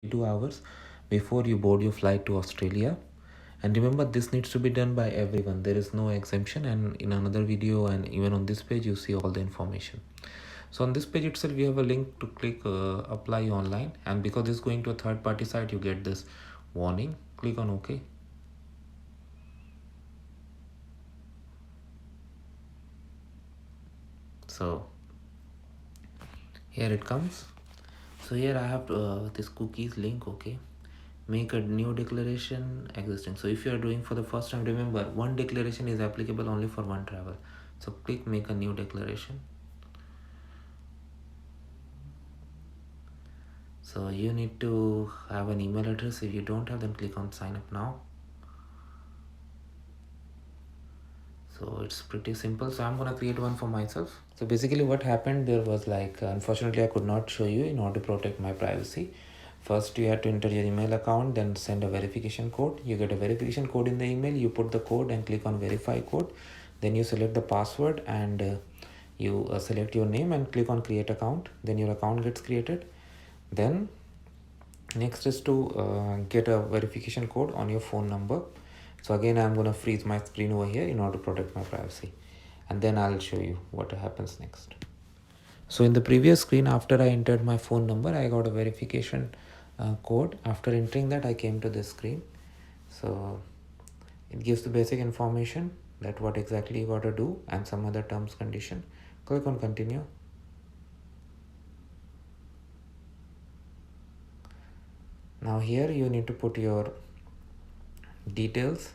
2 hours before you board your flight to Australia. And remember, this needs to be done by everyone. There is no exemption. And in another video and even on this page, you see all the information. So on this page itself, we have a link to click apply online. And because it's going to a third party site, you get this warning. Click on OK. So here it comes. So here I have this cookies link. Okay. Make a new declaration existing. So if you are doing for the first time, remember one declaration is applicable only for one travel. So click make a new declaration. So you need to have an email address. If you don't have, then click on sign up now. So it's pretty simple. So I'm gonna create one for myself. So basically what happened there was like, unfortunately I could not show you in order to protect my privacy. First you have to enter your email account, then send a verification code. You get a verification code in the email, you put the code and click on verify code. Then you select the password and you select your name and click on create account. Then your account gets created. Then next is to get a verification code on your phone number. So again, I'm going to freeze my screen over here in order to protect my privacy. And then I'll show you what happens next. So in the previous screen, after I entered my phone number, I got a verification code. After entering that, I came to this screen. So it gives the basic information that what exactly you got to do and some other terms condition. Click on continue. Now here you need to put your details.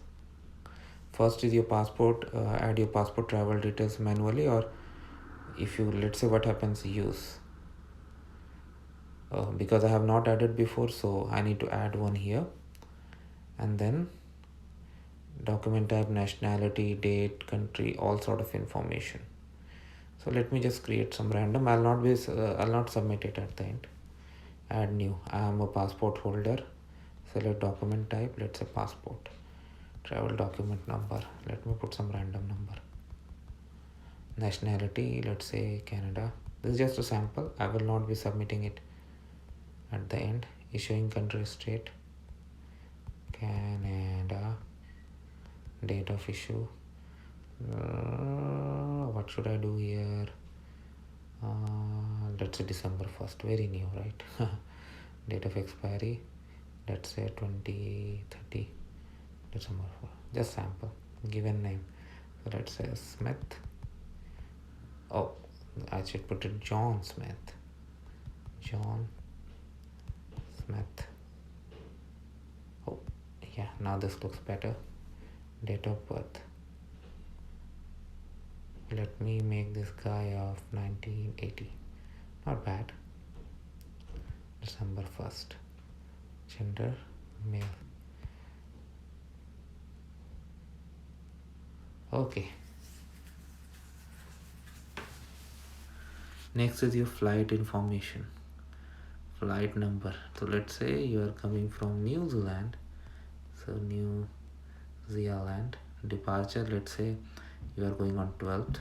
First is your passport. Add your passport travel details manually, or if you, let's say what happens, use because I have not added before, so I need to add one here. And then document type, nationality, date, country, all sort of information. So let me just create some random. I'll not submit it at the end. Add new. I am a passport holder. Select document type, let's say passport. Travel document number, let me put some random number. Nationality, let's say Canada. This is just a sample. I will not be submitting it at the end. Issuing country, state, Canada. Date of issue, what should I do here? Let's say December 1st, very new, right? Date of expiry, let's say 2030 December 4. Just sample. Given name, so let's say Smith. Oh, I should put it John Smith. John Smith. Oh yeah, now this looks better. Date of birth, let me make this guy of 1980. Not bad. December 1st. Gender, male. Okay. Next is your flight information. Flight number. So let's say you are coming from New Zealand. So New Zealand. Departure, let's say you are going on 12th.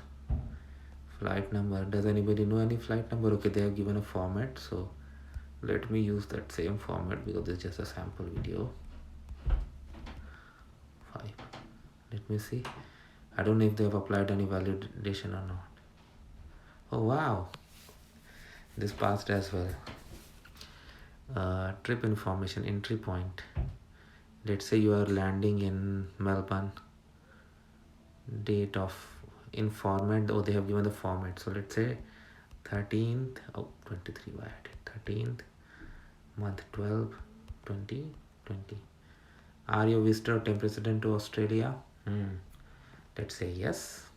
Flight number. Does anybody know any flight number? Okay, they have given a format. So let me use that same format because it's just a sample video. 5. Let me see. I don't know if they have applied any validation or not. Oh wow, this passed as well. Trip information, entry point. Let's say you are landing in Melbourne. Date of in format, they have given the format. So let's say 13th, 23, why I did 13th, month 12, 2020. Are you a visitor or temporary resident to Australia? Let's say yes.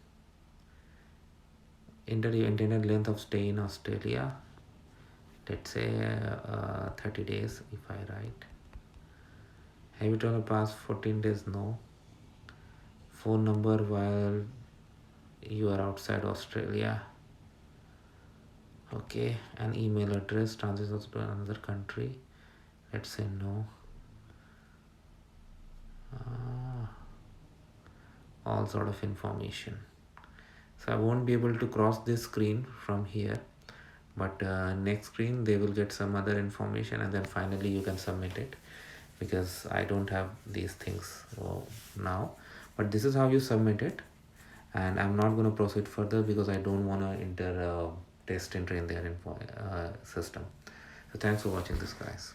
Enter your intended length of stay in Australia. Let's say 30 days if I write. Have you traveled past 14 days? No. Phone number while you are outside Australia. Okay. An email address, transfers to another country. Let's say no. All sort of information. So I won't be able to cross this screen from here, but next screen they will get some other information, and then finally you can submit it, because I don't have these things now. But this is how you submit it, and I'm not going to proceed further because I don't want to enter test entry in their info system. So thanks for watching this, guys.